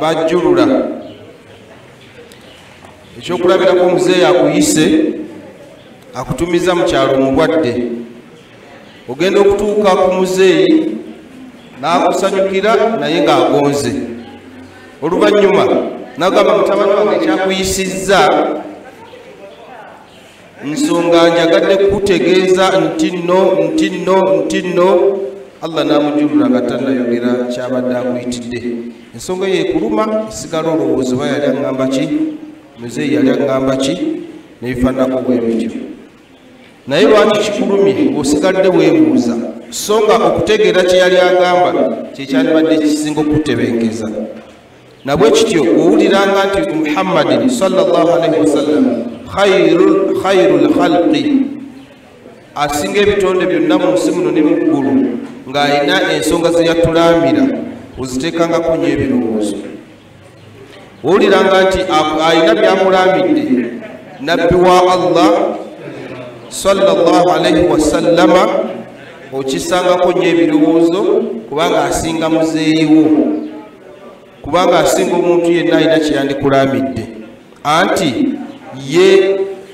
bajjulula ekyokulabirako omuzeeyi akuyise akutumiza mu kyalo omulwadde ogenda okutuuka ku muzeeyi n'akusanyukira naye ng'agonze oluvannyuma n'agamba mutabani wange ekyakuyisizza nsonga njagadde kutegeeza nti nno Allah n'amujulula nga tannayogera kyabadde akuyitidde ensonga ye ekuluma esigala olowooza oba yali aŋŋamba ki muzeeyi yali aŋŋamba ki nebifaananako bwe bityo naye lwaki kikulumye osigadde weebuuza so nga okutegeera kye yali agamba kyekyandibadde kisinga okutebenkeza nabwe kityo owuliranga nti Muhammadin sallallahu alaihi wasallam khairul khalqi asinga ebitonde byonna mu nsi muno ne mu ggulu ng'alina ensonga ze yatulamira oziteekangako nnyo ebirowoozo owuliranga nti alina byamulamidde nabbi wa Allah sallallahu alaihi wasallama okisangako nnyo ebirowoozo kubanga asinga muzeeyiwo kubanga asinga omuntu yenna alina kyeyandikulamidde anti ye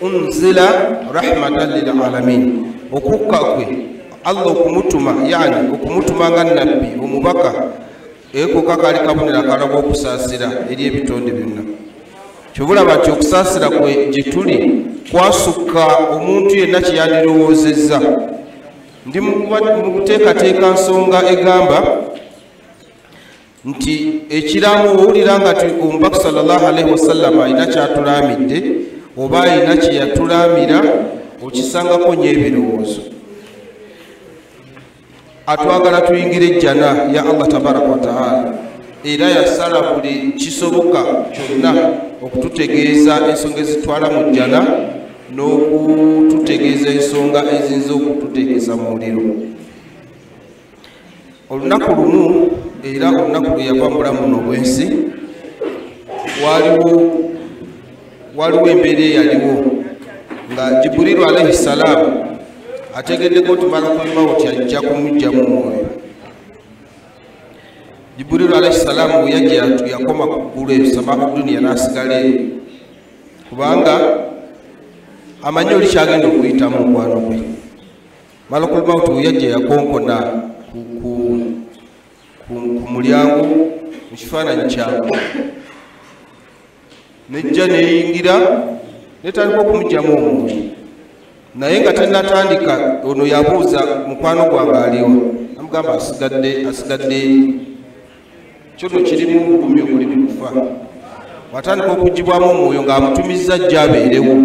unzila rahmatan lil alamin okukka kwe Allah okumutuma yani okumutuma nga nabbi omubaka eko kakali kabonera kalaba okusaasira eri ebitonde byonna kyobulaba nti okusaasira kwe gye tuli kwasukka omuntu yenna kyeyandirowoozezza ndi mu kuteekateeka nsonga egamba nti ekiramu owulira nga omubaka sallallahu alaihi wasallam alina kyatulamidde oba alina kyeyatulamira okisangako nnyo ebirowoozo atwagala tuyingire ejjana ya Allah tabaraka wa taala era yasala buli kisoboka kyonna okututegeeza ensonga ezitwala mu jjana n'okututegeeza ensonga eziyinza okututegeeza mu muliro olunaku lumu era olunaku lwe yava mulamu buno obwensi waliwo embeera eyaliwo nga Jibrilu alaihi salaamu ategeddeko nti malakul mawuti ajja kumugjamu omwoyo Jibrilu alaihi salaamu bwe yajja yakoma ku ggulu esamaa duniya n'asigala eyo kubanga amanyi oli kyagenda okuyitamu mukwano gwe malakul mawuti bwe yajja yakonkona ku mulyango mu kifaananyi kyabwe nejja neyingira netandika okumugjamu omwoyo naye nga tennatandika ono yabuuza mukwano gwange aliwa namugamba asigadde kyono kirimu obulumi obuli mu kufa watandika okugibwamu omwoyo ng'amutumizza ajja abeerewo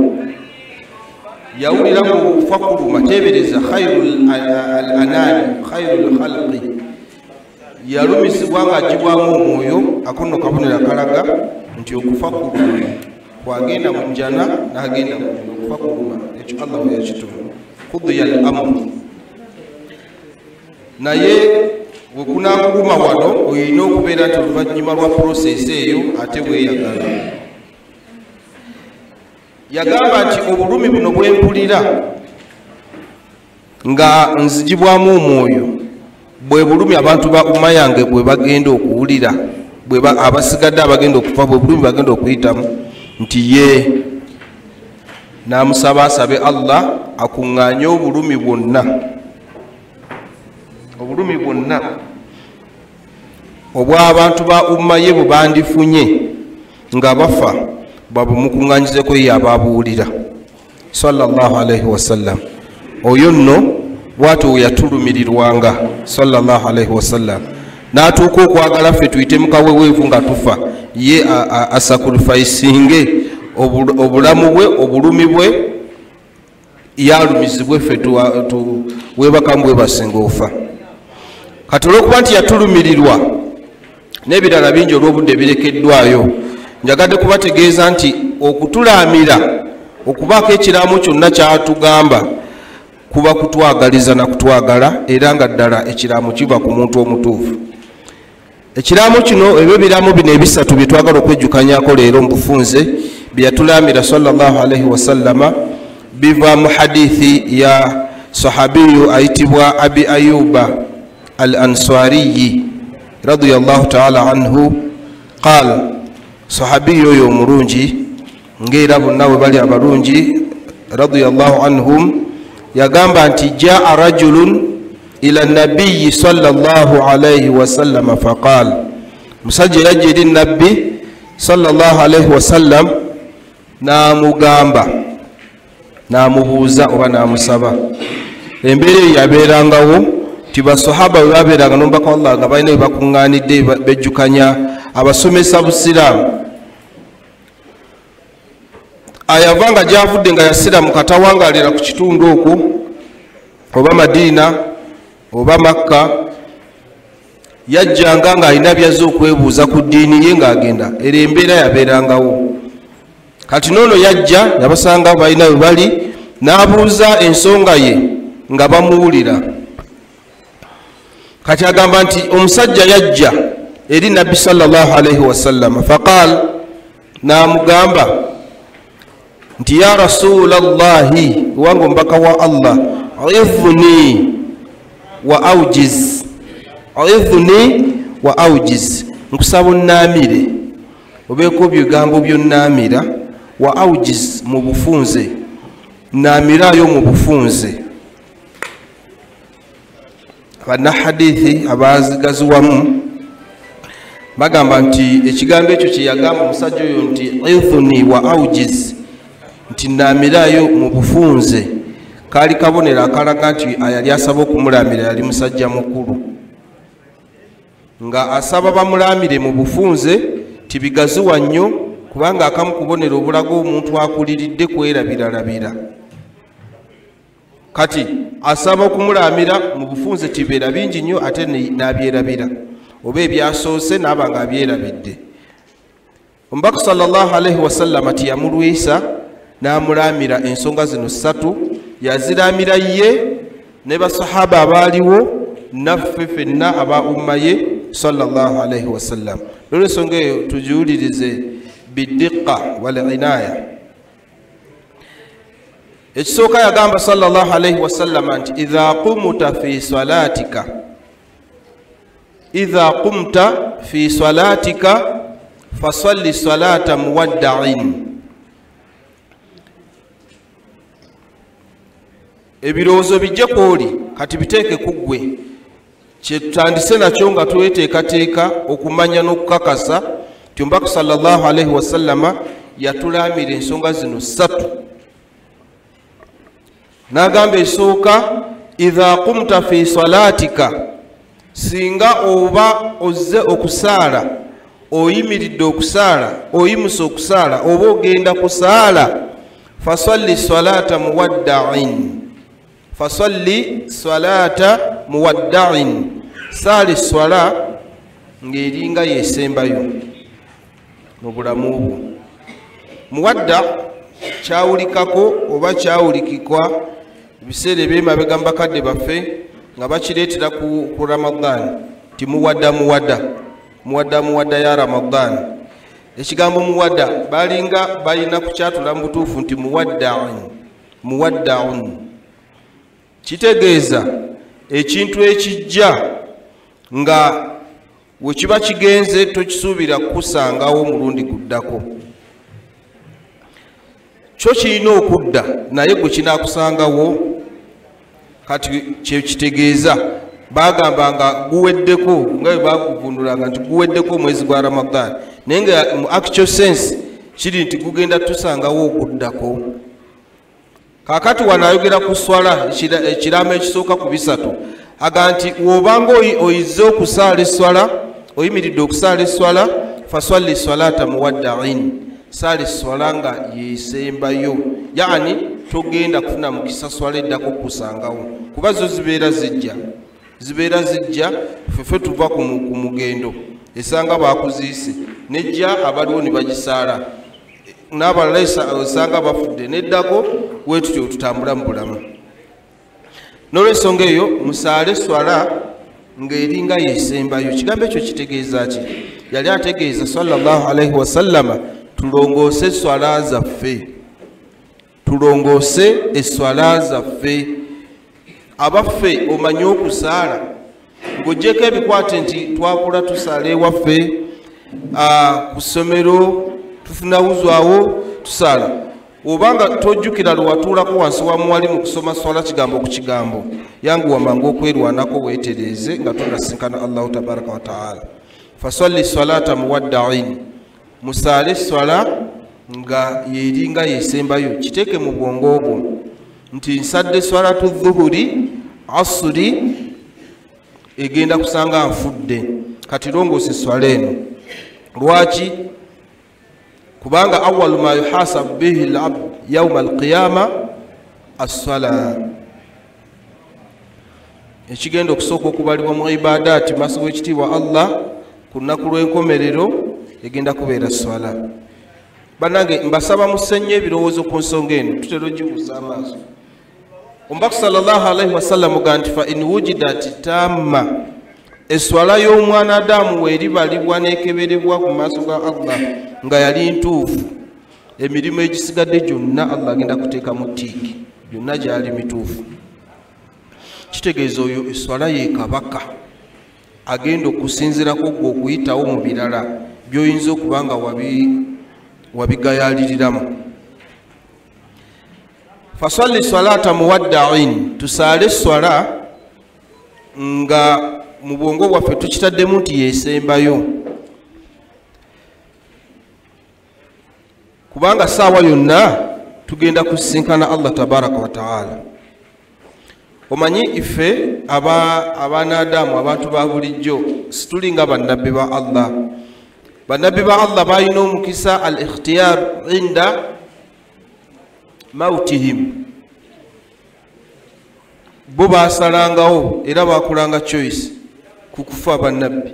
yawulira mu okufa kuluma teebereza khairul anani khairul khalqi yalumizibwa ng'agibwamu omwoyo akono kabonera kalaga nti okufa kuluma kwagenda mu jjana n'agenda mu okufa kuluma ekyo Allah bwe yakituma qudiya al-amru naye bwe kunaakuluma wano olina okubeera nti oluvannyuma lwa process eyo ate weeyagala yagamba nti obulumi buno bwe mpulira nga nzigibwamu omwoyo bwe bulumi abantu ba umma yange bwe bagenda okuwulira abasigadde abagenda okufa bwe bulumi bagenda okuyitamu nti ye n'amusaba asabe Allah akuŋŋaanye obulumi bwonna obw'abantu ba umma ye bwe bandifunye nga bafa babumukuŋŋaanyizeko ye ababuwulira sallallahu alaihi wasallam oyo nno bw'atyo we yatulumirirwanga sallallahu alaihi wasallam n'atuuka okwagala ffe tuyite mukaweweevu nga tufa ye asakurifayisinge obulamu bwe obulumi bwe yalumizibwe ffe weebakamu bwe basinga ofa kati olw'okuba nti yatulumirirwa n'ebirala bingi olw'obudde birekeddwayo njagadde kubategeeza nti okutulaamira okubaako ekiraamo kyonna kyatugamba kuba kutwagaliza na kutwagala era nga ddala ekiraamo kiva ku muntu omutuufu ekiraamo kino ebyo biraamo bino ebisatu bye twagala okwejjukanyako leero mu bufunze bye yatulaamira sallallahu alaihi wasallama biva mu hadithi ya sahabiyu ayitibwa abi ayuba al ansariyi radiyallahu ta'ala anhu قال صحابي يو مرونجي غير ابو النووي بل abalungi رضي الله عنهم يغامب أنت جاء رجل إلى النبي صلى الله عليه وسلم فقال مسجل يجد النبي صلى الله عليه وسلم namugamba namubuuza oba namusaba embere yabeerangawo tibasahaba bwe babeeranga n'omubaka wa Allah nga balina bwe bakuŋŋaanidde bejjukanya abasomesa busiraamu ayava nga gyavudde nga yasira mu katawangalira ku kitundu okwo oba Madiina oba Makka yajjanga nga alina byazze okwebuuza ku ddiini ye ng'agenda era embeera yabeerangawo kati noono yajja yabasanga balina bwe bali n'abuuza ensonga ye nga bamuwulira kati agamba nti omusajja yajja eri nabbi sallallahu alaihi wasallam faqal namugamba nti ya rasulallahi wangu mbaka wa Allah idhni wa aujiz nkusaba onnamire obeeko bigambo byonnamira wa aujiz mu bufunze namirayo mu bufunze bana hadithi abazigaziwamu bagamba nti ekigambo ekyo kyeyagamba omusajja oyo nti idhni wa aujiz nti namirayo mu bufunze kali kabonero akalaga nti ayali asaba okumulamira yali musajja mukulu nga asaba bamulamire mu bufunze tibigaziwa nnyo kubanga akamu kubonera obulago omuntu akuliridde kwerabiralabira kati asaba okumulamira mu bufunze tibeera bingi nnyo ate n'abyerabira oba ebyasoose n'aba nga abyerabidde omubaka sallallahu alaihi wasallam ati yamulwisa n'amulamira ensonga zino ssatu yaziramira ye ne basahaba abaaliwo naffe ffenna aba umma ye sallallahu alaihi wasallam lw'ensonga eyo tugiwulirize bidiqa wal inaya ekisooka yagamba sallallahu alaihi wasallam nti idha qumta fi salatika fasalli salata muwadda'in ebirowoozo bijje kwoli kati biteeke ku ggwe kyetutandise nakyo nga tweteekateeka okumanya n'okukakasa ti omubaka sallallahu alaihi wasallama yatulamira ensonga zino ssatu n'agamba esooka idha qumta fi salatika singa oba ozze okusaala oyimiridde okusaala oyimuse okusaala oba ogenda kusaala fasalli salata muwadda'in fasalli salata muwadda'in saali swala ng'eringa yesembayo mu bulamu bwo muwadda kyawulikako oba kyawulikikwa ebiseera ebyemabega mu bakadde baffe nga bakireetera ku Ramadani ti muwadda ya Ramadani ekigambo muwadda balinga balina kukyatula mu butuufu nti muwadda'un kitegeeza ekintu ekijja nga wekiba kigenze tokisuubira kukusangawo mulundi guddako kyo kirina okudda naye gwe kinaakusangawo kati kyekitegeeza bagamba nga guweddeko nga bwe baguvundulanga nti guweddeko omwezi gwa Ramadani naye nga mu actual sense kiri nti gugenda tusangawo okuddako kakati wanayogera ku swala ekiraamo ekisooka ku bisatu aga nti wobanga oyizze okusaala eswala oyimiridde okusaala eswala faswalli salata muwadda'in saala eswala nga yesembayo yaani togenda kufuna mukisa swala eddako kusangawo kuba zo zibeera zijja ffe tuva ku mugendo esanga bakuziise nejja abaliwo ne bagisaala n'abalala esanga bafudde neddako wetutyo tutambula mu bulamu n'olwensonga eyo musaale swala ng'eringa yesembayo kigambo ekyo kitegeeza ki yali ategeeza sallallahu alaihi wasallama tulongoose eswala zaffe abaffe omanye okusaala ng'oggyeko ebikwate nti twakula tusaala ewaffe ku ssomero tufuna wuzwawo tusala obanga tojjukira lwatuulako wansi wa muwali mu kusoma swala kigambo ku kigambo yanguwa mangu okwerwanako weetereeze nga tonasinkana Allahu tabaraka wa taala. Fasalli salata muwadda'in, musaale swala nga yeringa yesembayo, kiteeke mu bwongo bwo nti nsadde swalatu dhuhuri asuri egenda kusanga nfudde, kati longoose swala eno. Lwaki? kubanga awwalu ma yuhasabu bihi al-abd yawma al-qiyama as-sala, ekigenda okusooka okubalibwa mu ibadaati maaso g'ekitiibwa Allah ku lunaku lw'enkomerero egenda kubeera swala. Bannange mbasaba musenye ebirowoozo ku nsonga eno, tutera ogibuusa amaaso. Omubaka sallallahu alaihi wasallam ganti fa in wujidat tamma, eswala y'omwana Adamu weeribalibwa n'ekeberebwa ku maaso ga Allah nga yali ntuufu, emirimu egisigadde gyonna Allah agenda kuteeka mu ttiiki, gyonna gyali mituufu. Kitegeeza oyo eswala ye kabaka agenda okusinzirako gwe okuyitawo mu birala by'oyinza okuba nga wabigayaliriramu. Fasalli salata muwadda'in, tusaale swala nga mu bwongo bwaffe tukitaddemu nti yesembayo, kubanga saawa yonna tugenda kusinkana Allah tabaraka wa taala. Omanyi ife abaana Adamu, abantu ba bulijjo situli nga bannabbi ba Allah. Bannabbi ba Allah balina omukisa al ikhtiyar inda mautihim, bo basalangawo era bakulanga choice ku kufa bannabbi.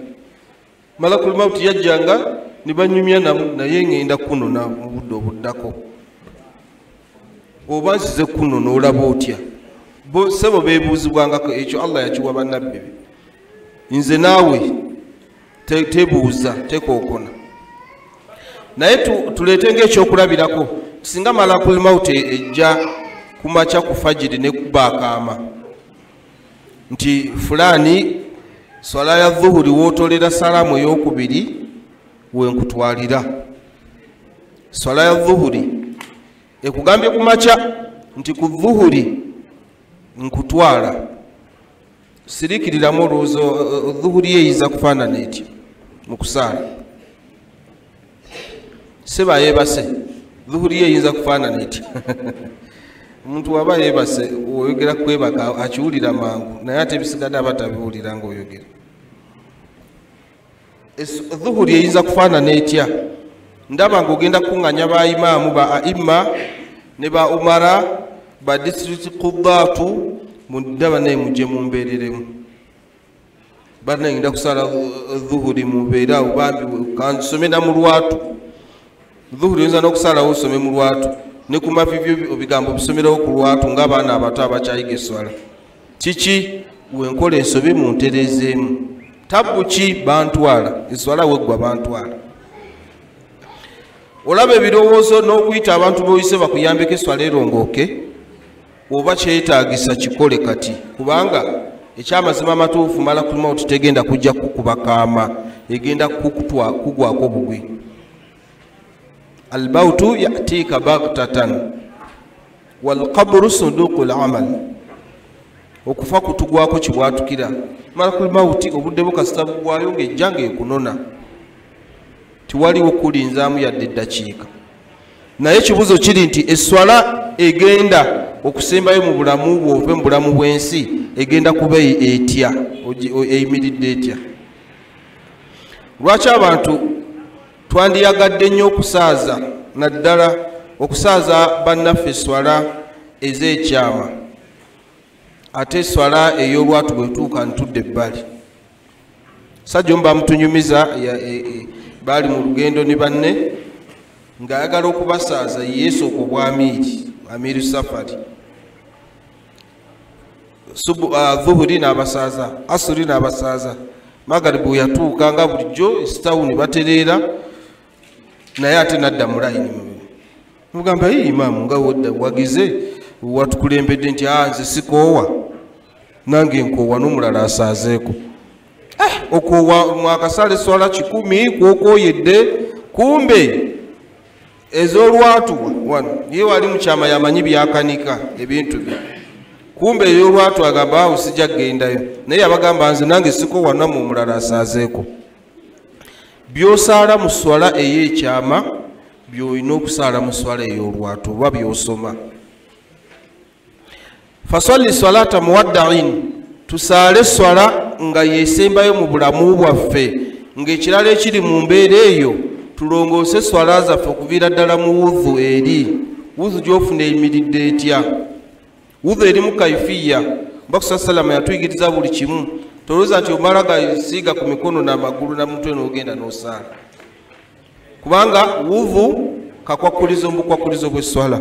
Malakul mauti yajjanga ne banyumya namu, naye ngenda kunona mu budde obuddako, oba nsize kunona olaba otya? Bo sebo beebuuzibwangako ekyo Allah yakiwa bannabbi be. Nze naawe tebuuza tekookona. Naye tuleete ng'ekyokulabirako, singa malakul mauti ejja kumakya ku fajiri ne kubaakaama nti fulani swala ya dhuhuri wootolera salaamu ey'okubiri wenkutwalira. Swala ya dhuhuri ekugambye kumakya nti ku dhuhuri nkutwala, sirikiriramu olowooza dhuhuri yeeyiza kufaanana etyo mu kusaala. Seba yeebase, dhuhuri yeeyinza kufaanana etyo. Omuntu waba yeebase oyogera kwebaka akiwulira mangu, naye ate ebisigadde aba tabiwulira ng'oyogera. Dhuhuri eyinza kufaanana etya? Ndaba ng'ogenda kuŋŋanya ba imaamu ba aimma ne ba umara ba district quddaatu, ndaba naye mujje mumbeereremu. Bana ngenda kusala dhuhuri mubeere awo bambi kansome na mu lwatu. Dhuhuri oyinza n'okusalawo osome mu lwatu, ne ku mavivyo ebigambo bisomerawo ku lwatu ng'abaana abato abakyayiga esswala. Kiki? Wenkola ensobi muntereezeemu. Tabbu ki? Bantwala esswala weggwa bantwala. Olaba ebirowoozo n'okuyita abantu b'oyise bakuyambeko esswala erongooke, oba kyetaagisa kikole kati, kubanga ekyamazima amatuufu malakul mauti tegenda kujja kukubakaama, egenda kugwako bugwi. Albautu yatika baghtatan walqabru sunduqul amal, okufa kutugwako kibwatukira. Malakul mauti obudde bukasita bugwayo ng'ejja ng'ekunona, tiwaliwo kulinzaamu yadde eddakiika. Naye ekibuzo kiri nti esswala egenda okusembayo mu bulamu bwove mu bulamu bw'ensi egenda kuba etya, eyimiridde etya? Lwaki abantu twandiyagadde nnyo okusaaza, naddala okusaaza bannaffe esswala ez'ekyama, ate esswala ey'olwatu bwetuuka ntudde ebbali? Sajja omu bamutunyumiza, baali mu lugendo ne banne ng'ayagala okubasaaza yeesooka obwamiiri, amiiri safari. Dhuhuri n'abasaaza, asuri n'abasaaza, magaribu yatuuka nga bulijjo esitawuni batereera, naye ate nadda mu layini. Mugamba yi imaamu nga wagize watukulembedde nti nze sikoowa, nange nkoowa n'omulala asaazeeko. okowa mwakasale swala 10 kwokoyedde kumbe ez'olwatu wano ye wali mu kyama yamanyi byakanika ebintu bye kumbe ey'olwatu agamba awo sijja kgendayo naye abagamba nze nange siko wana mu mulala asaazeeko by'osaala mu swala ey'ekyama by'olina okusaala mu swala ey'olwatu oba by'osoma fasalli salata muwaddain tusaale swala nga yesembayo mu bulamu bwaffe ng'ekirala ekiri mu mbeera eyo tulongoose swala zaffe okuviira ddala mu wudhu eri wudhu gy'ofuna eyimiridde etya wudhu eri mu kaifiya bakusa salama yatuyigiriza buli kimu tolowooza nti omala gasiiga ku mikono n'amagulu namutwe n'ogenda n'osaala kubanga wudhu kakwakulizo mu bukwakulizo bw'esswala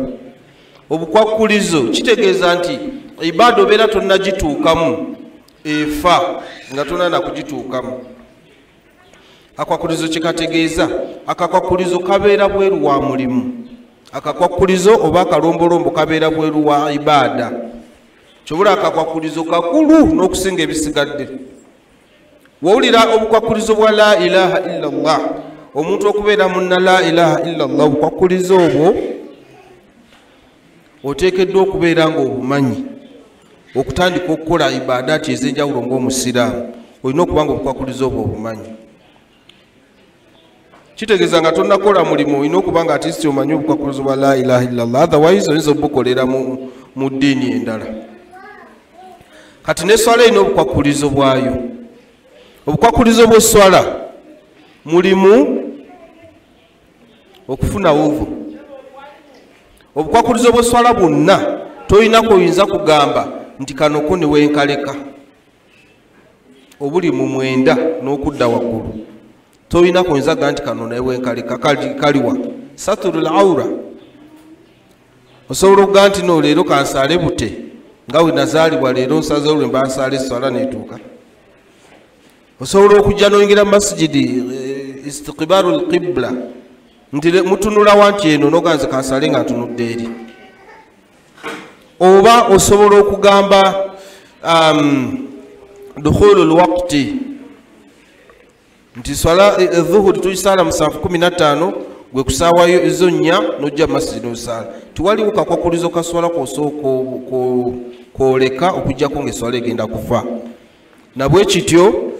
obukwakulizo kitegeeza nti ibaada obeera tonnagituukamu efa nga tonana kugituukamu akwakulizo kyekategeeza akakwakulizo kabeera bweru wa mulimu akakwakulizo oba akalombolombo kabeera bweru wa ibaada kyobula akakwakulizo kakulu n'okusinga ebisigadde wawulira obukwakulizo bwa la ilaha illallah omuntu okubeera munna la ilaha illallah obukwakulizo obwo oteekeddwa okubeera ng'obumanyi okutandika okukola ibaadaati ez'enjawulo ng'omusiraamu olina okubanga obukwakulizo obwo obumanyi kitegeeza nga tonnakola mulimu olina okubanga atisti omanyi obukwakulizo bwa la ilaha illallah otherwise oyinza obukolera mu ddiini endala kati n'esswala erina obukwakulizo bwayo obukwakulizo bw'esswala mulimu okufuna wudhu obukwakulizo bw'esswala bwonna toyinako oyinza kugamba nti kanoko ne wenkaleka obuli mu 9 n'okudda waggulu toyinako oyinza ga nti kano ne wenkaleka kaliwa saturul aura osobola okuga nti no leero kansaale bute nga we nazaalibwa leero nsaze olwe mba nsaala esswala neetuuka osobola okujja n'oyingira mu masijidi istiqbaru lqibla nti mutunula wanti eno noganze kansale nga ntunudde eri oba osobola okugamba dukhulu lwaqti nti swala dhuhuri tugisaala mu 15 gwe kusaawayo ezo 4 nojja mu masijidi osaala tiwaliwo kakwakulizo kaswala kosooka kwoleka okujjako ngaeswala egenda kufa nabwe kityo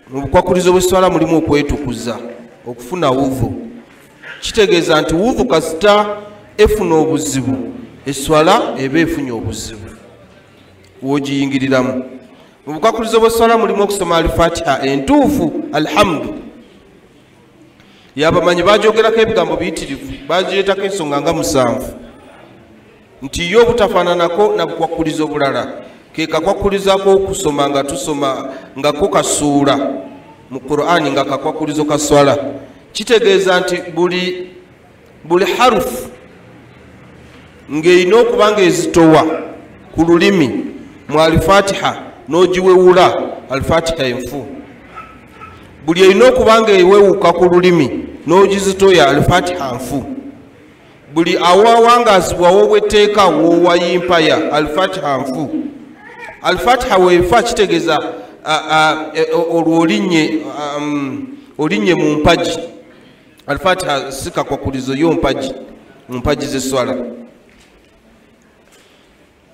mu bukwakulizo bw'esswala mulimu okwetukuza okufuna wudhu kitegeeza nti wudhu kasita efuna obuzibu esswala eba efunye obuzibu wogiyingiriramu mu bukwakulizo bw'esswala mulimu okusoma alifatiha entuufu alhamdu yabamanyi bajogerako ebigambo biyitirivu bagireetako ensonga nga 7 nti yo obutafaananako na bukwakulizo bulala ke kakwakulizako okusoma nga tusoma nga ko kasuula mu Qur'ani nga kakwakulizo kaswala kitegeeza nti buli harufu ng'erina okuba nga ezitowa ku lulimi mu alifatiha n'ogiwewula alifatiha enfu buli erina okuba nga ewewuka ku lulimi n'ogizitoya alifatiha nfu buli awawangazibwa wobwetteeka wowayimpaya alifatiha nfu alifatiha weefa kitegeeza olwo olinnye mu mpagi alifatiha si kakwakulizo yo mpagi mu mpagi z'esswala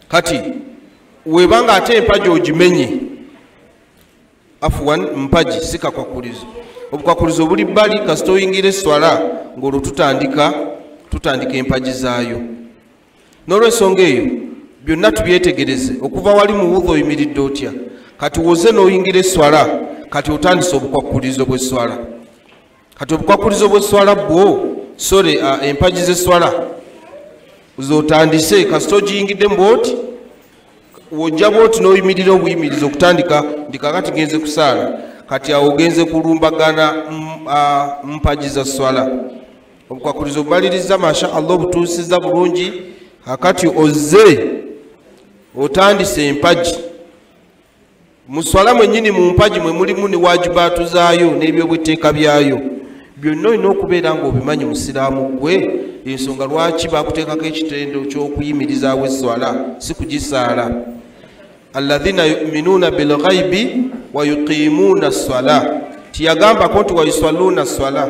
kati webanga ate empagi ogimenye afuwan mpagi si kakwakulizo obukwakulizo buli bbali kasita oyingira esswala ng'olwo tutandika empagi zaayo n'olwensonga eyo byonna tubyetegereze okuva wali mu wudhu oyimiridde otya kati woze n'oyingira esswala kati otandise obukwakulizo bw'esswala kati obukwakulizo bw'esswala bwo sore empagi z'esswala zotandise kasita ogiyingiddemu bwoti wojja bwoti n'oyimirira obuyimiriza okutandika ndikakati genze kusaala kati awo ogenze kulumbagana mpagi za swala obukwakulizo bumaliriza masha Allah obutuusiza bulungi akati ozze otandise empagi mu swala mwennyini mu mpagi mwe mulimu ne wajibaatu zaayo n'ebyobweteeka byayo byonna olina okubeera ng'obimanyi musiraamu gwe ensonga lwaki bakuteekako ekitendo ky'okuyimirizaawo esswala si kugisaala alladhina yu'minuna bilghaibi wa yuqimuna as-salah tiyagamba konti wa yusalluna as-salah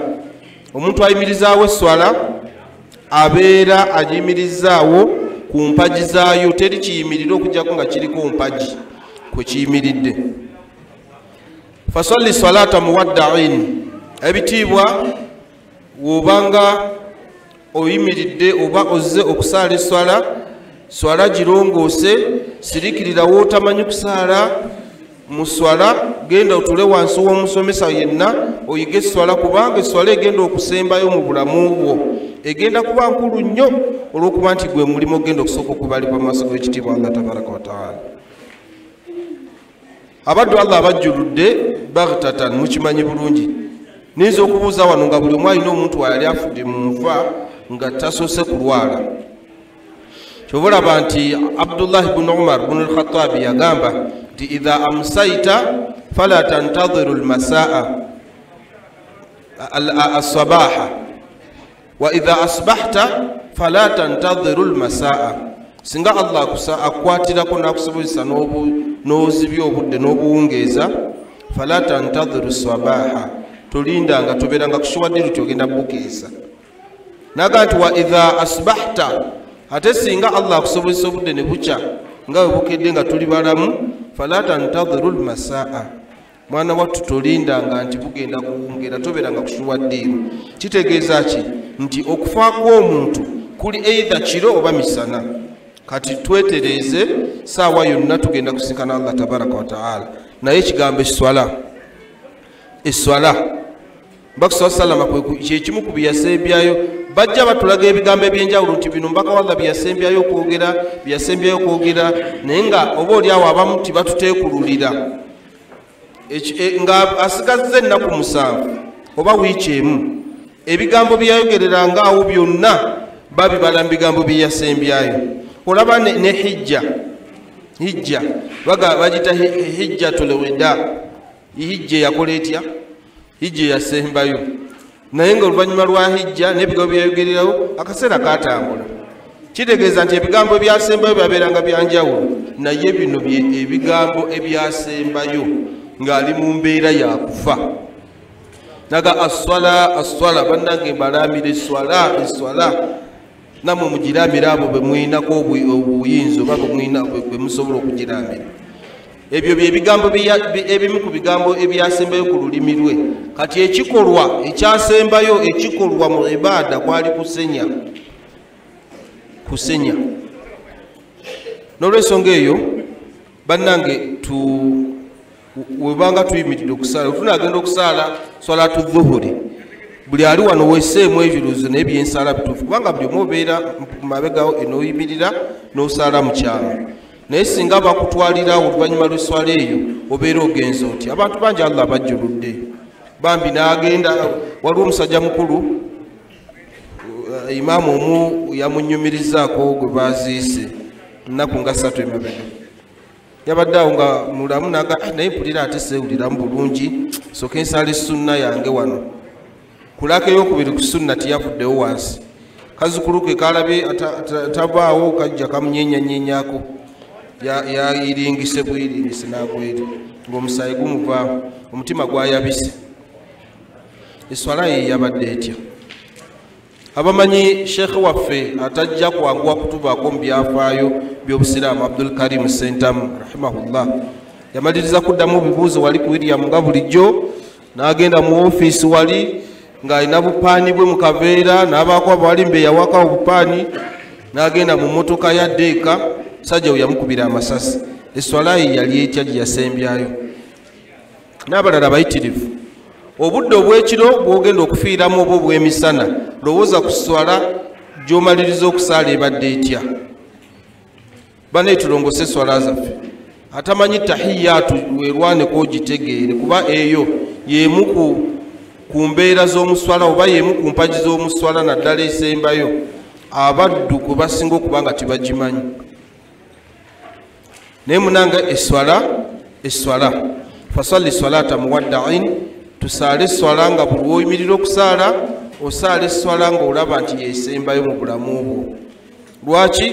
omuntu ayimirizaawo esswala abeera agiyimirizaawo ku mpaji zaayo teri kiyimirira okujjako nga kiriko mpaji kwe kiyimiridde fasalli salata muwadda'in ebitiibwa wobanga oyimiridde oba ozze okusaala esswala swala girongoose sirikirira wootamanyi kusaala mu swala genda otule wansi w'omusomesa yenna oyige esswala kubanga esswala egenda okusembayo mu bulamu bwo egenda kuba nkulu nnyo olw'okuba nti gwe mulimu ogenda okusooka okubalibwa mu maaso g'ekitiibwa Allah tabaraka wa taala abaddu Allah abajjuludde baghtatan mukimanyi bulungi niyinza okubuuza wano nga buli omu alina omuntu ayali afudde mu nfa nga tasoose kulwala kyobalaba nti Abdullah ibn Umar ibn al-Khattabi yagamba nti idha amsayta fala tantadhiru al-masaa as-sabaha wa idha asbahta fala tantadhiru al-masaa singa Allah akwatirako nakusobozesa n'ozibya obudde n'obuwungeeza fala tantadhiru as-sabaha tolindanga tobeeranga kushuwadde luti ogenda bukeesa naga nti wa idha asbahta ate singa Allah akusobozesa obudde ne bukya nga we bukedde nga tuli balamu fala tantadhiru al-masaa mwana wattu tolindanga nti bugenda kuwungera tobeeranga kushuwadde kitegeeza ki nti okufa kw'omuntu kuli eitha kiro oba misana kati twetereze saawa yonna tugenda kusinkana Allah tabaraka wa taala naye ekigambo esswala bakusa salama kyekimu ku byasembyayo bajja batulaga ebigambo ebyenjawulo nti bino mbaka walla byasembyayo okwogera naye nga oba oliawo abamu tibatuteekululira nga asigazza ennaku 7 oba wiiki emu ebigambo byeyayogerera ngaawo byonna babibala mu bigambo byeyasembyayo olaba ne hijja bagita hijjatul wida hijja yakola etya hijja yasembayo naye nga oluvannyuma lwa hijja n'ebigambo byeyayogererawo akaseera katambula kitegeeza nti ebigambo ebyasembayo byabeeranga byanjawulo naye bino ebigambo ebyasembayo ng'ali mu mbeera yakufa naga aswala bannange mbalaamira eswala namwe mugiraamira abo bwe mwinako obuyinza oba bwe musobola okugiraamira ebyo byebigambo ebimu ku bigambo ebyasembayo ku lulimi lwe kati ekyasembayo ekikolwa mu ibaada kwali kusenya n'olwensonga eyo bannange webanga tuyimiridde okusaala tunagenda okusaala salatu dhuhuri buli ali wano weeseemu ebiruzo naye byensala bituufu kubanga buli omu obeera mabegawo enooyimirira n'osaala mu kyama naye singa bakutwalira oluvannyuma lw'esswala eyo obeera ogenza oti abantu bangi Allah bajjuludde bambi n'agenda waliwo omusajja mukulu imaamu omu yamunyumirizaako gwe baziise nnaku nga 3 emabega yabadde awo nga mulamu naga naye mpulira ate seewuliramu bulungi soka ensala sunna yange wano kulaka eyokubiri ku sunna tiyavuddewo wansi kazukulu ke kalabye tabaawo kajja kamunyenyanyenyako yayiringise bwiringise n'agweri ng'omusaayi gumuvaamu omutima gwayabise eswala ye yabadde etya abamanyi sheekhe waffe atajja kwanguwa kutubaako mu byafaayo by'obusiraamu Abdul Karim Sentamu rahimahullah yamaliriza kuddamu bibuuzo wali ku William nga bulijjo n'agenda mu ofiisi wali ng'alina bupaani bwe mu kaveera n'abaako abawali mbe yawaka obupaani n'agenda mu mmotoka ya deeka sajja we yamukubira amasasi eswala ye yali etya gye yasembyayo n'abalala bayitirivu obudde obw'ekiro bw'ogenda okufiiramu oba obw'emisana lowooza ku swala gy'omaliriza okusaala ebadde etya bane tulongose swala zaffe atamanyi tahiyaatu weerwaneko ogitegeere kuba eyo y'emu ku mbeera z'omuswala oba y'emu ku mpagi z'omuswala naddala esembayo abaddu kwe basinga okuba nga tebagimanyi naye munanga eswala fasalli salata muwadda'in tusaale eswala nga buli woyimirira okusaala osaala eswala nga olaba nti yesembayo mu bulamu bwo lwaki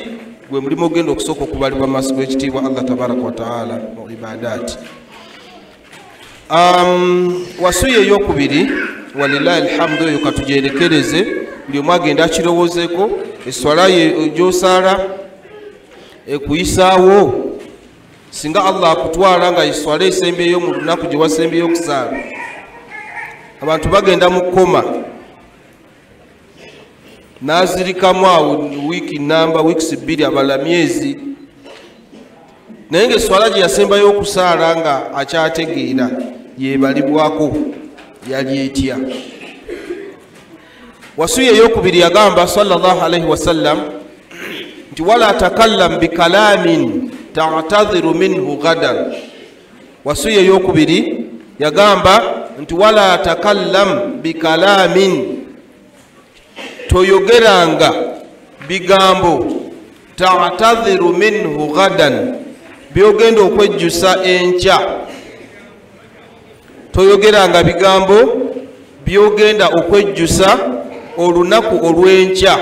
gwe mulimu ogenda okusooka okubalibwa mu maaso g'ekitiibwa Allah tabaraka wa taala mu ibadaati. Wasuya ey'okubiri walillahi alhamdu eyo katugyerekereze buli omu agenda akirowoozeeko. Eswala gy'osaala ekuyisaawo singa Allah akutwala nga eswala esembeyo mu lunaku gye wasembeyo okusaala. Abantu bagenda mu kkoma n'azirikamu awo wiiki namba wiikisi 2 abalala myezi, naye ng'eswala gye yasembayo okusaala nga akyategeera yebalibwako yali etya. Wasuya ey'okubiri yagamba sallallahu alaihi wasallam nti wala takallam bikalamin ta'tadhiru minhu gadan. Wasuya ey'okubiri yagamba nti wala takallam bikalamin, toyogeranga bigambo ta'tadhiru minhu gadan, byogenda okwejjusa enkya. Toyogeranga bigambo byogenda okwejjusa olunaku olw'enkya.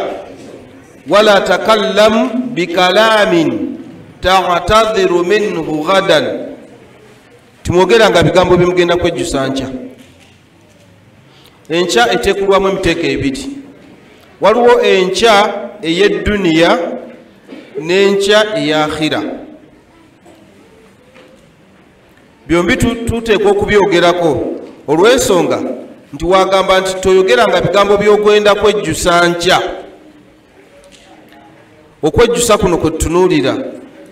Wala takallam bikalamin ta'tadhiru minhu gadan, timwogeranga bigambo bimugenda kwejjusa nkya. Enkya eteekulwamu emiteeko ebiri. Waliwo enkya ey'edduniya n'enkya ey'akhira. Byombi tuteekwa okubyogerako olw'ensonga nti wagamba nti toyogeranga bigambo by'ogenda kwejjusa nkya. Okwejjusa kuno kwe tutunuulira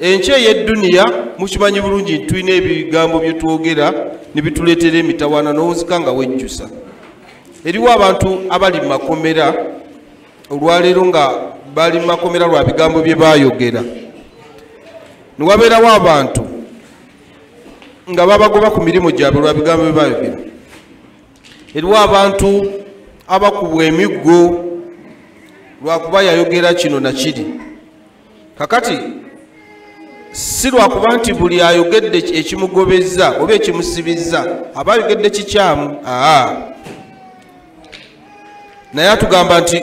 enkya ey'edduniya mukimanyi bulungi nti tulina ebigambo bye twogera ne bituleetera emitawaana n'owuzika nga wejjusa. Eriwo abantu abali mu makomera olwaleero nga bali mu makomera lwa bigambo bye baayogera, ne wabeerawo abantu nga babagoba ku mirimu gyabwe lwa bigambo bye baayogera. Eriwo abantu abakubwa emiggo lwakuba yayogera kino na kiri. Kakati si lwakuba nti buli ayogedde ekimugobezza oba ekimusibizza aba ayogedde kikyamu. Naye atugamba nti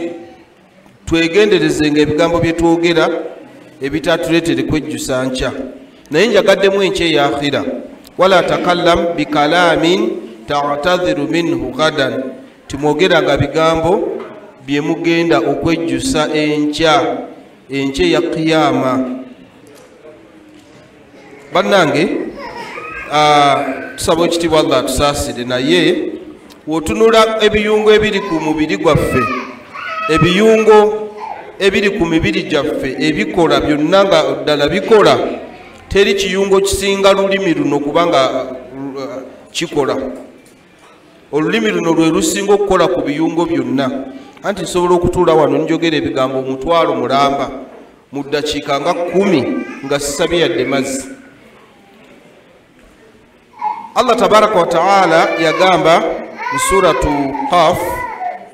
twegenderezenga ebigambo bye twogera ebitatuleetere kwejjusa nkya. Naye njagaddemu enkya ey'akhira. Wala takallam bikalamin ta'tadhiru minhu gadan, timwogeranga bigambo bye mugenda okwejjusa enkya, enkya ya qiyama. Bannange, tusaba ekitiibwa Allah atusaasire, naye wotunula ebiyungo ebiri ku mubiri gwaffe, ebiyungo ebiri ku mibiri gyaffe ebikola byonna nga ddala bikola, teri kiyungo kisinga lulimi luno kubanga kikola. Olulimi luno lwe lusinga okukola ku biyungo byonna. Anti nsobola okutuula wano njogera ebigambo 1,000 mulamba mu ddakiika nga 10 nga sisabye yadde mazzi. Allah tabaraka wa taala yagamba mu suratu Qaf,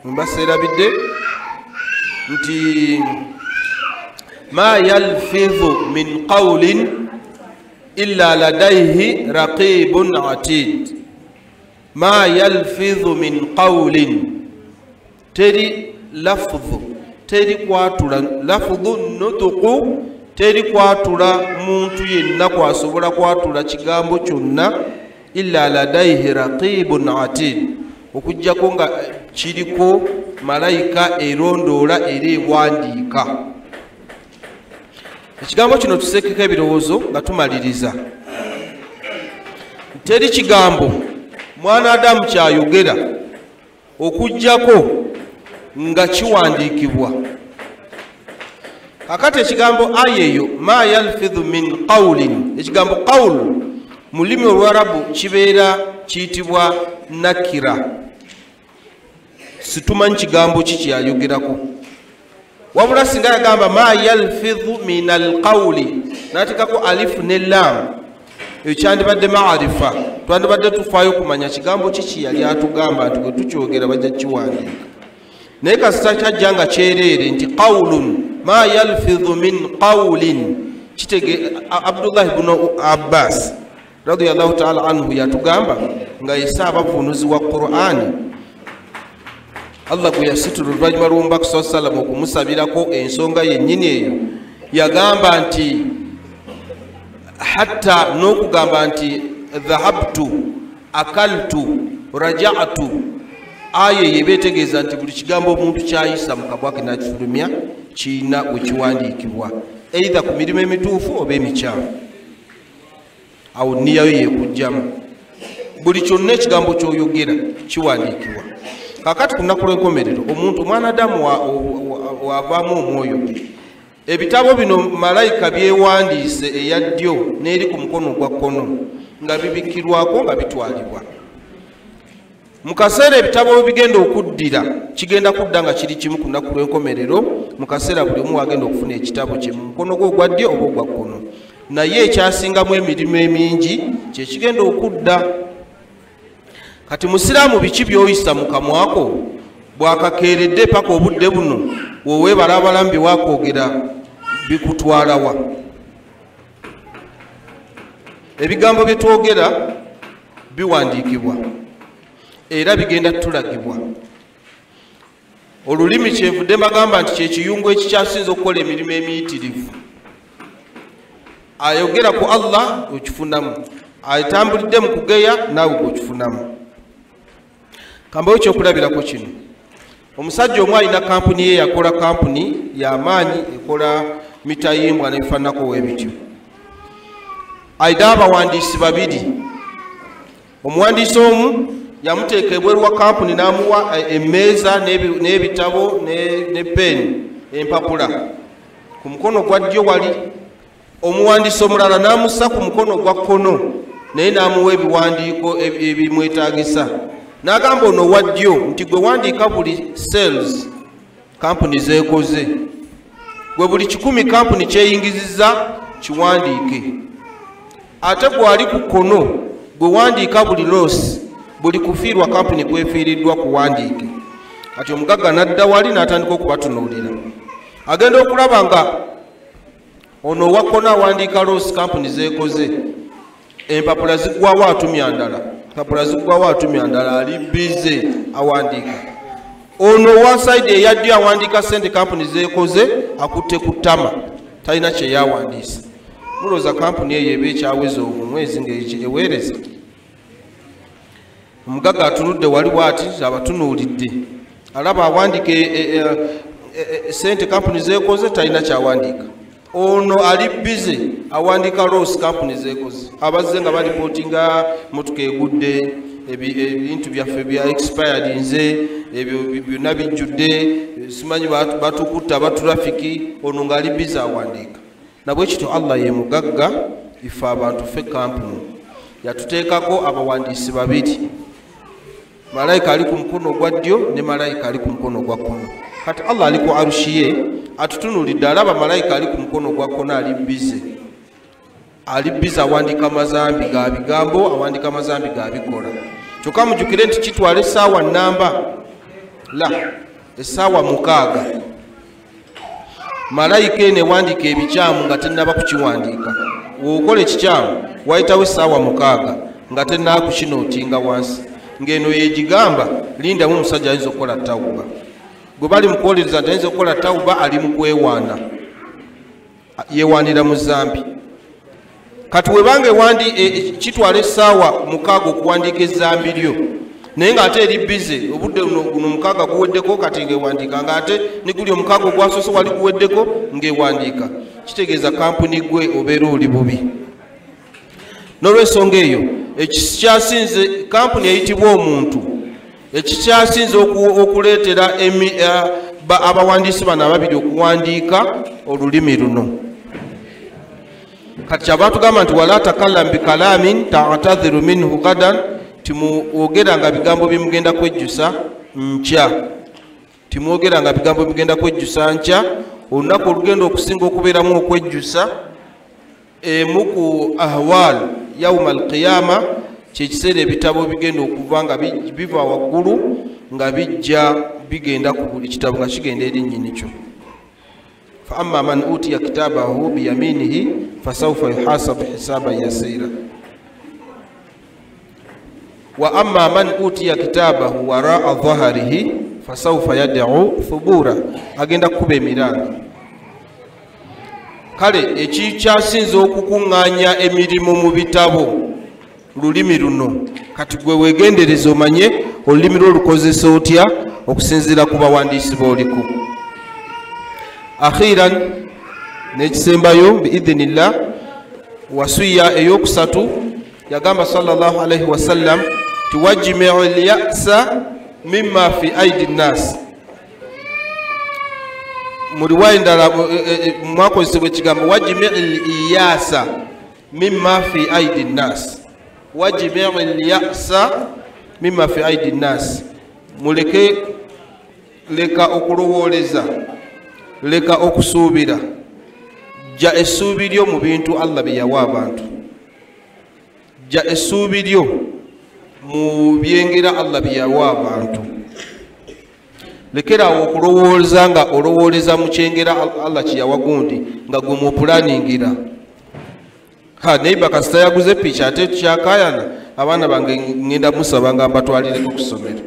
mbaserabidde nti ma yalfidhu min qawlin illa ladayhi raqibun atid. Ma yalfidhu min qawlin, teri lafdhu, teri kwatula, lafdhu nutuqu, teri kwatula muntu yenna kwasobola kwatula kigambo kyonna, illa ladayhi raqibun atid, okujjako nga kiriko malayika erondoola era ewandiika. Ekigambo kino tuseekeko ebirowoozo nga tumaliriza. Teri kigambo mwana Adamu kyayogera okujjako nga kiwandiikibwa. Kakati ekigambo ayeyo ma yalfidhu min qawlin, ekigambo qawl mu lulimi olwarabu kibeera kiyitibwa nakira. Situmanyi kigambo ki kyayogerako, wabula singa yagamba ma yalfidhu min alqawli natekako alifu ne lam, ekyandibadde maarifa, twandibadde tufaayo kumanya kigambo ki kiyali atugamba nti bwe tukyogera bajja kiwandiika. Naye kasita kyajja nga kyereere nti qawlun ma yalfidhu min qawlin, kitege Abdullah ibn Abbas radiyallahu ta'ala anhu yatugamba nga yesa abavunuzi wa Qur'ani Allah gwe yasitula oluvannyuma lw'omubaka sallallahu alayhi wa sallam okumusabirako ensonga yennyini eyo, yagamba nti hatta n'okugamba nti dhahabtu akaltu raja'tu aya yebetegeeza nti buli kigambo omuntu kyayisa mu kabwa ke nakifulumya kiina wekiwandiikibwa eitha ku mirimu emituufu oba emikyamu awo niyayo yekujjamu buli kyonna ekigambo kyoyogera kiwandiikibwa kakati ku nnaku lw'enkomerero omuntu mwanadamu wavaamu omwoyo gwe ebitabo bino malayika byewandiise eya ddyo n'eri ku mukono gwa kkono nga bibikirwako nga bitwalibwa mu kaseera ebitabo bwe bigenda okuddira kigenda kudda nga kiri kimu ku nnaku lw'enkomerero mu kaseera buli omu wagenda okufuna ekitabo kye mu mukono gwe ogwa ddyo oba ogwa kkono naye ekyasingamu emirimu emingi kyekigenda okudda kati musiraamu biki byoyisa mu kamwako bwakakeeredde paka obudde buno woweebala abalamu byewakwogera bikutwalawa ebigambo bye twogera biwandiikibwa era bigenda tulagibwa olulimi kyenvudde mbagamba nti kyekiyungu ekikyasinza okukola emirimu emiyitirivu ayogera ku Allah okifunamu ayitambulidde mu kugeya naawe gwokifunamu kambayo kyokulabirako kino omusajja omu alina kampuni ye yakola kampuni y'amaanyi ekola mitayimbwa nebifaananako webityo ayina abawandiisi babiri omuwandiisi omu yamuteeka ebweru wa kampuni n'amuwa emmeeza n'ebitabo ne peeni empapula ku mukono gwa ddyo wali omuwandiisi omulala n'amussa ku mukono gwa kkono naye n'amuwa ebiwandiiko ebimwetaagisa n'agamba ono wa ddyo nti gwe wandiika buli sales kampuni zeekoze gwe buli 100 kampuni kyeyingizizza kiwandiike ate gwali ku kkono gwe wandiika buli loss buli kufiirwa kampuni kwefiiriddwa kuwandiike kati omugagga n'adda wali n'atandika okubatunuulira agenda okulaba nga ono owakkono awandiika loss kampuni zeekoze empapula ziggwawo atumya ndala empapula ziggwawo atumya ndala ali bize awandiika ono owa saidi eya ddyo awandiika sente kampuni zeekoze akutte ku ttama talina kyeyawandiisa mulowooza kampuni eyo eba ekyaweza omwezi ngaeweereza omugagga atunudde wali bwati abatunuulidde alaba awandiika sente kampuni zeekoze talina kyawandiika ono ali bize awandiika loss kampuni zeekoze abazze nga balipootinga motoka egudde ebintu byaffe bya expired nze ebyo byonna bijjudde simanyi batukutta baturafiki ono ng'ali bize awandiika nabwe kityo Allah ye mugagga ife abantu ffe kampuni yatuteekako abawandiisi babiri malayika ali ku mukono gwa ddyo ne malayika ali ku mukono gwa kkono kati Allah ali ku arushi ye atutunulidde alaba malayika ali ku mukono gwa kkono ali bize awandiika amazambi ga bigambo awandiika amazambi ga bikola kyokka mujjukire nti kitwala essaawa nnamba essaawa 6 malayika ene wandiika ebikyamu nga tennaba kukiwandiika wokola ekikyamu wayitawo essaawa 6 nga tennaba kukinootinga wansi ng'eno yegigamba lindamu omusajja ayinza okukola tawuba gwe bali mukuwolereza nti ayinza okukola tawuba ali mu kwewaana yewaanira mu zambi kati webanga kitwala essaawa 6 okuwandiika ezambi lyo naye ng'ate eri bize obudde guno 6 guweddeko kati ng'ewandiika ng'ate neguli 6 ogwasoose wali guweddeko ng'ewandiika kitegeeza kampuni gwe obeera oli bubi n'olw'ensonga eyo ekikyasinze kampuni eyitibwa omuntu ekikyasinze okuleetera abawandiisi bano ababiri okuwandiika olulimi luno kati kyaba tugamba nti wala takallam bikalamin ta'tadhiru minhu gadan timwogera nga bigambo bimugenda kwejjusa nkya timwogera nga bigambo bimugenda kwejjusa nkya olunaku olugenda okusinga okubeeramu okwejjusa emu ku ahwal yauma alqiyama kyekiseera ebitabo bigenda okuva nga biva waggulu nga bijja bigenda ku buli kitabo nga kigenda eri nnyini kyo fa amma man utiya kitabahu biyaminihi fasawfa yuhasabu hisaban yasira wa amma man utiya kitabahu waraa dhaharihi fasawfa yad'u thubura agenda kukuba emiranga kale ekikyasinze okukuŋŋaanya emirimu mu bitabo lulimi luno, kati gwe weegendereza omanye olulimi lwo lukozesa otya okusinziira ku bawandiisi b'oliko. Akhiran n'ekisembayo biidhinillah, wasiya eyokusatu yagamba sallallahu alaihi wasallam ti wajmi'u al-ya'sa mimma fi aidi nnas. Mu riwaya endala mwakozesebwa ekigambo wajmi'u al-iyasa mimma fi aidi nnas. Wajmi'u al-ya'sa mimma fi aidi nnas. Muleke leka okulowooleza, leka okusuubira, jja essuubi lyo mu bintu Allah bye yawa abantu. Jja essuubi lyo mu byengera Allah bye yawa abantu. Lekerawo okulowooza nga olowooleza mu kyengera Allah kye yawa gundi nga gwe mu pulaningira. Neiba kasita yaguze picha ate kyakayana abaana bange ngenda musaba nga mbatwalireko ku ssomero.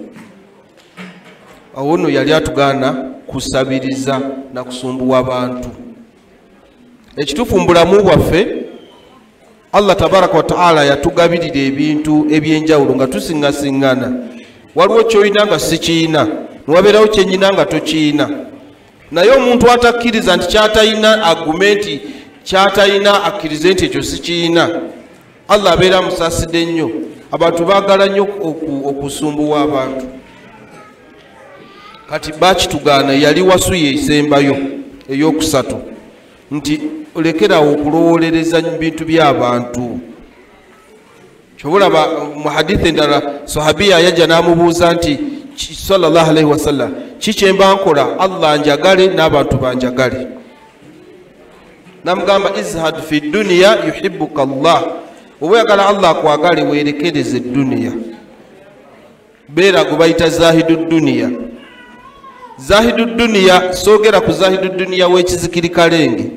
Awo nno yali atugaana kusabiriza na kusumbuwa abantu. Ekituufu mu bulamu bwaffe Allah tabaraka wa taala yatugabirira ebintu ebyenjawulo nga tusiŋŋasiŋŋana. Waliwo ky'olina nga si kiyina, newabeerawo kyennyina nga tokiyina. Naye omuntu atakkiriza nti kyatayina agumenti, kyatayina akkirize nti ekyo si kiyina, Allah abeera amusaasidde nnyo. Abantu baagala nnyo okusumbuwa abantu. Kati bakitugaana yali wasuya esembayo eyokusatu nti olekerawo okulowoolereza bintu by'abantu. Kyobulaba mu hadithi endala sahabiya yajja n'amubuuza nti sallallahu alaihi wasallam, kiki mba nkola Allah njagale n'abantu banjagale? Namugamba izhad fi dunya yuhibbuka Allah. Oba oyagala Allah akwagale weerekereze edduniya. Beera gwe bayita zahidu dunya. Zahidu dunya soogera ku zahidu dunya w'ekizikiri kalenge.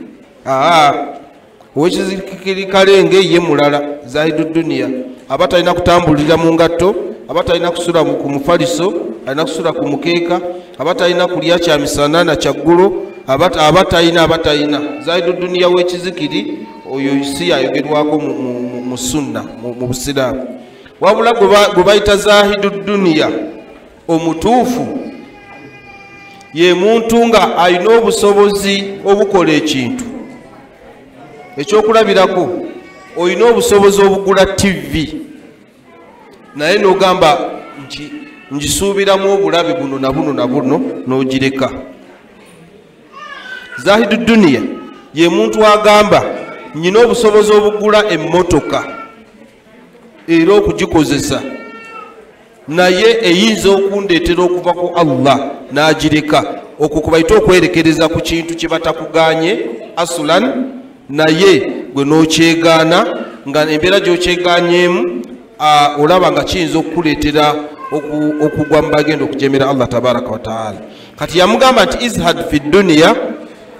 W'ekizikiri kalenge ye mulala zahidu dunya. Aba talina kutambulira mu ngatto, aba talina kusula ku mufaliso, alina kusula ku mukeeka, aba talina kulya kya misana na kya ggulo, aba talina. Zahidu dunya w'ekizikiri oyo si ayogerwako mu sunna mu busiraamu. Wabula gwe bayita zahidu dunya omutuufu ye muntu nga alina obusobozi obukola ekintu. Ekyokulabirako, olina obusobozi obugula TV naye n'ogamba nti ngisuubiramu obulabe buno na buno na buno n'ogireka. Zahidu dunya ye muntu agamba nyina obusobozi obugula emmotoka era okugikozesa, naye eyinza okundeetera okuva ku Allah n'agireka. Okwo kubayita okwerekereza ku kintu kye batakuganye asulan, naye gwe n'okyegaana nga embeera gy'okyegaanyeemu olaba nga kiyinza okukuleetera okugwa mu bagenda okujemera Allah tabaraka wa taala. Kati yamugamba nti izhad fi dunya,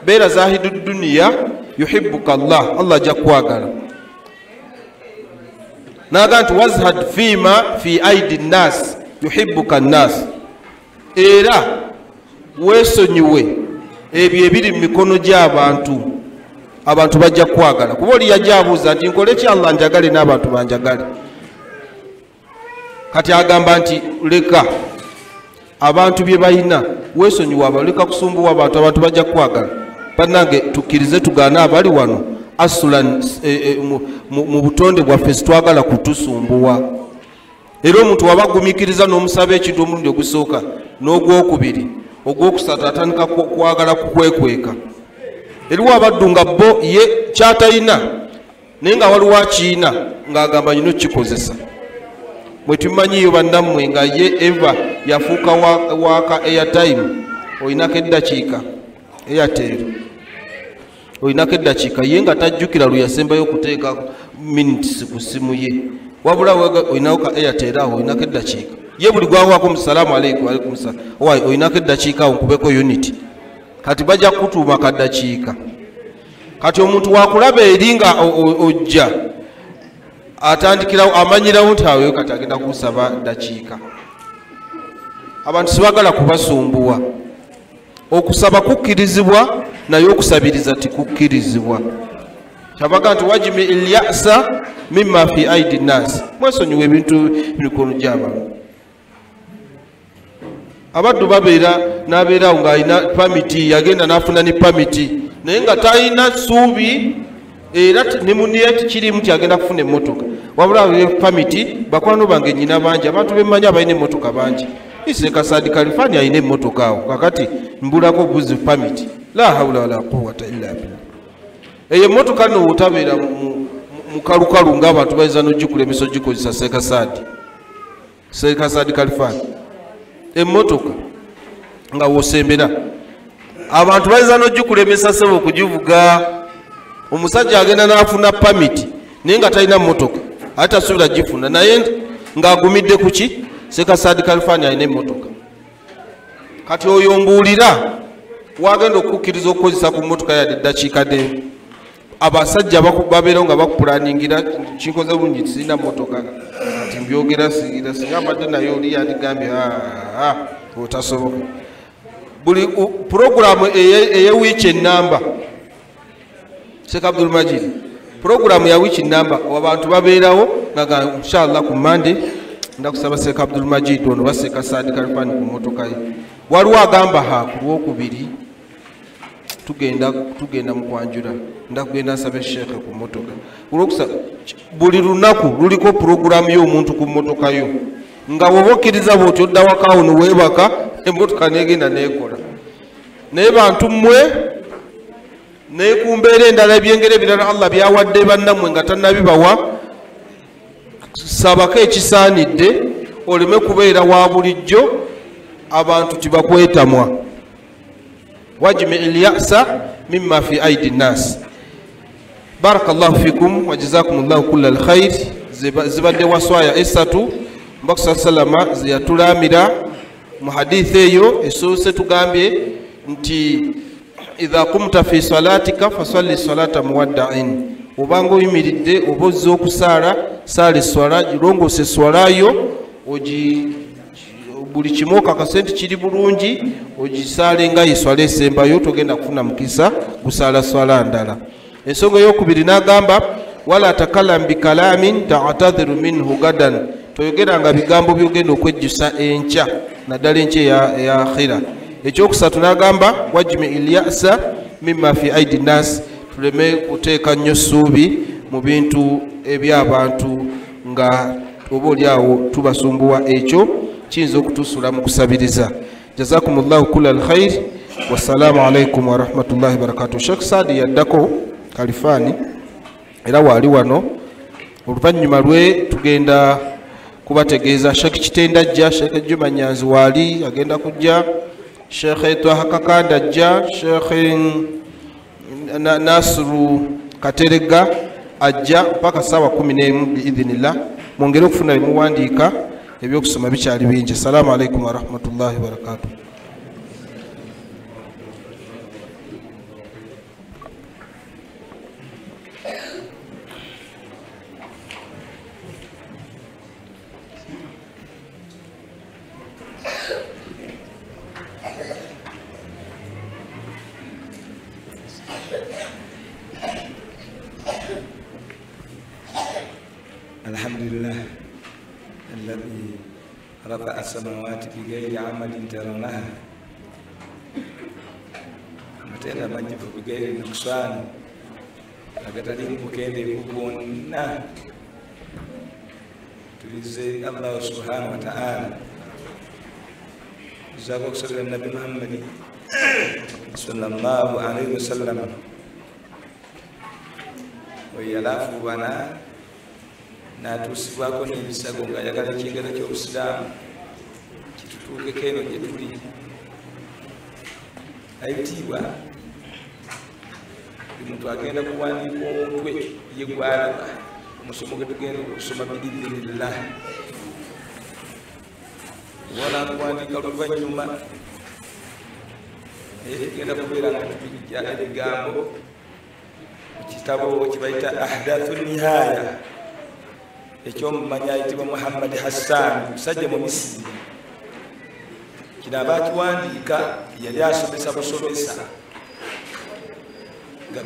beera zahidu dunya yuhibbuka Allah, Allah ajja kwagala. Naga nti wazhad fima fi aidi nnas yuhibbuka nnas, era weesonyiwe ebyo ebiri mu mikono gy'abantu, abantu bajja kwagala. Kuba oli yajja abuuza nti nkole ki Allah njagale n'abantu banjagale. Kati agamba nti leka abantu bye balina, weesonyiwe abantu, leka kusumbuwa abantu, abantu bajja kwagala. Bannange tukkirize tugaane abali wano asulan mu butonde bwaffe sitwagala kutusumbuwa. Era omuntu wabagumikiriza n'omusaba ekintu omulundi ogusooka n'ogwokubiri, ogwokusatu atandika kwagala kukwekweka. Eriwo abaddu nga bo ye kyatayina naye nga waliwo akiina ng'agamba nyina okukikozesa. Bwe tumanyiyo bannammwe nga ye eva yafuuka waaka airtime, olinako eddakiika Airtel, olinako eddakiika ye nga tajjukira lwe yasembayo okuteeka minutes ku simu ye, wabula olinako ka Airtel awo olinako eddakiika. Ye buli gwawako musalamu aleikum alaikum salam, owaye olinako eddakiika awo nkubeko unity. Kati bajja kutuuma kaddakiika. Kati omuntu wakulaba eri nga ojja atandikirawo amanyirawo nti awo kati agenda kusaba ddakiika. Abantu sibagala kubasumbuwa. okusaba kukkirizibwa naye okusabiriza tikukkirizibwa. Kyabaga nti wajimi ilyasa mimma fi aidi nnas, mwesonyiwa ebintu bimikono gy'abantu. Abaddu n'abeerawo ng'alina pamiti, yagenda n'afuna ne pamiti naye nga talina ssuubi era ne munniye tikirimu nti agenda kufuna emmotoka, wabula pamiti. Bakwano bange nnyina bangi, abantu bemmanyi abalina emmotoka bangi. Sheikh Saadi Khalfan alina emmotoka awo, kakati mbulako buzi pamiti. La hawla wala quwwata illa billah. Eyo emmotoka no otabeera mu kalukalu ng'abantu bayinza n'ogikulemesa ogikozesa. Sheikh Saadi Khalfan emmotoka nga wosembera abantu bayinza n'ogikulemesa sebo okugivuga. Omusajja agenda n'afuna pamiti naye nga talina mmotoka, ate asuubira gifuna naye ng'agumidde ku ki? Sheikh Saadi Khalfan alina emmotoka. Kati oyo mbuulira wagenda okukkiriza okukozesa ku mmotoka yadde eddakiika ddene. Abasajja babeerawo nga bakupulaningira kinkoze bulungi sirina mmotoka kati mbyogera singa mbadde naye oli yandigambye otasoboka. Buli puroguramu eyewiiki ennamba Sheikh Abdul Majid, puroguramu ya wiiki ennamba abantu babeerawo nga inshallah ku Monday ndakusaba Sheikh Abdul Majid ono Sheikh Saadi Khalfan ku mmotoka ye. Waliwo agamba ku Lwokubiri tugenda mu kwanjula ndakugenda nsabe Sheikh ku mmotoka. Olwokusaba buli lunaku luliko puroguramu y'omuntu ku mmotoka yo, nga woba okkiriza bw'oti odda waka ono weebaka emmotoka negenda neekola. Naye bantu mmwe naye ku mbeera endala ebyengeri ebirala Allah byawadde bannammwe nga tannabibawa, sabako ekisaanidde oleme kubeera wa bulijjo abantu tibakwetamwa. Wajimi ilyasa mimma fi aidi nnas. Barakallahu fikum wa jazakumullahu kulla alkhair. Zibadde waswaya esatu Mbaka salama ziyatulamira mu hadithi eyo esoose tugambye nti idha qumta fi salatika fasalli salata muwadda'in. Obanga oyimiridde obozza okusaala saala esswala girongose esswalayo buli kimu okakasenti kiri bulungi ogisaale nga yeswala esembayo, togenda kufuna mukisa gusaala swala ndala. Ensonga ey'okubiri n'agamba wala takallam bikalamin ta'tadhiru minhu gadan, toyogeranga bigambo byogenda okwejjusa enkya naddala enkya eya akhira. Ekyokusatu n'agamba wajimi ilyasa mimma fi aidi nnas, tuleme kuteeka nnyo ssuubi mu bintu eby'abantu nga oba oliawo tubasumbuwa, ekyo kiyinza okutusula mu kusabiriza. Jazakumullahu kulla alkhair. Wassalamu alaikum warahmatullahi wabarakatuh. Sheikh Saadi yaddako Khalfan era waali wano, oluvannyuma lwe tugenda kubategeeza Sheikh Kitenda ajja, Sheikh Juma Nyanzi waali agenda kujja, Sheikh Twaha Kakanda ajja, Sheikh Nasru Katerega ajja mpaka sawa 11 biidhnillah. Mwongere okufuna ebimuwandiika ebyokusoma bikyali bingi. Assalamu alaikum warahmatullahi wabarakatuh. Alhamdulillah alladhi rafa'a as-samawati bighayri 'amadin tarawnaha matenda majibu bighayri nuqsan agatali mukende kubona. Tulize Allah subhanahu wa ta'ala zako kusala Nabi Muhammad sallallahu alaihi wasallam oyalafu bana natusibwako n'ebisago ng'ayagala ekyengera ky'obusiraamu kitutuukeko eno gye tuli. Ayitiibwa buli muntu agenda kuwandiika omutwe ye gwalaba omusomo gwe tugenda okusoma biidhnillah. Wala kuwandiika oluvannyuma naye tugenda kubeera nga tubijja ebigambo mu kitabo kibayita ahdathu nihaya ekyomumanyi ayitibwa Muhammad Hassan, musajja mu Misiri. kino abakiwandiika yali asomesa busomesa nga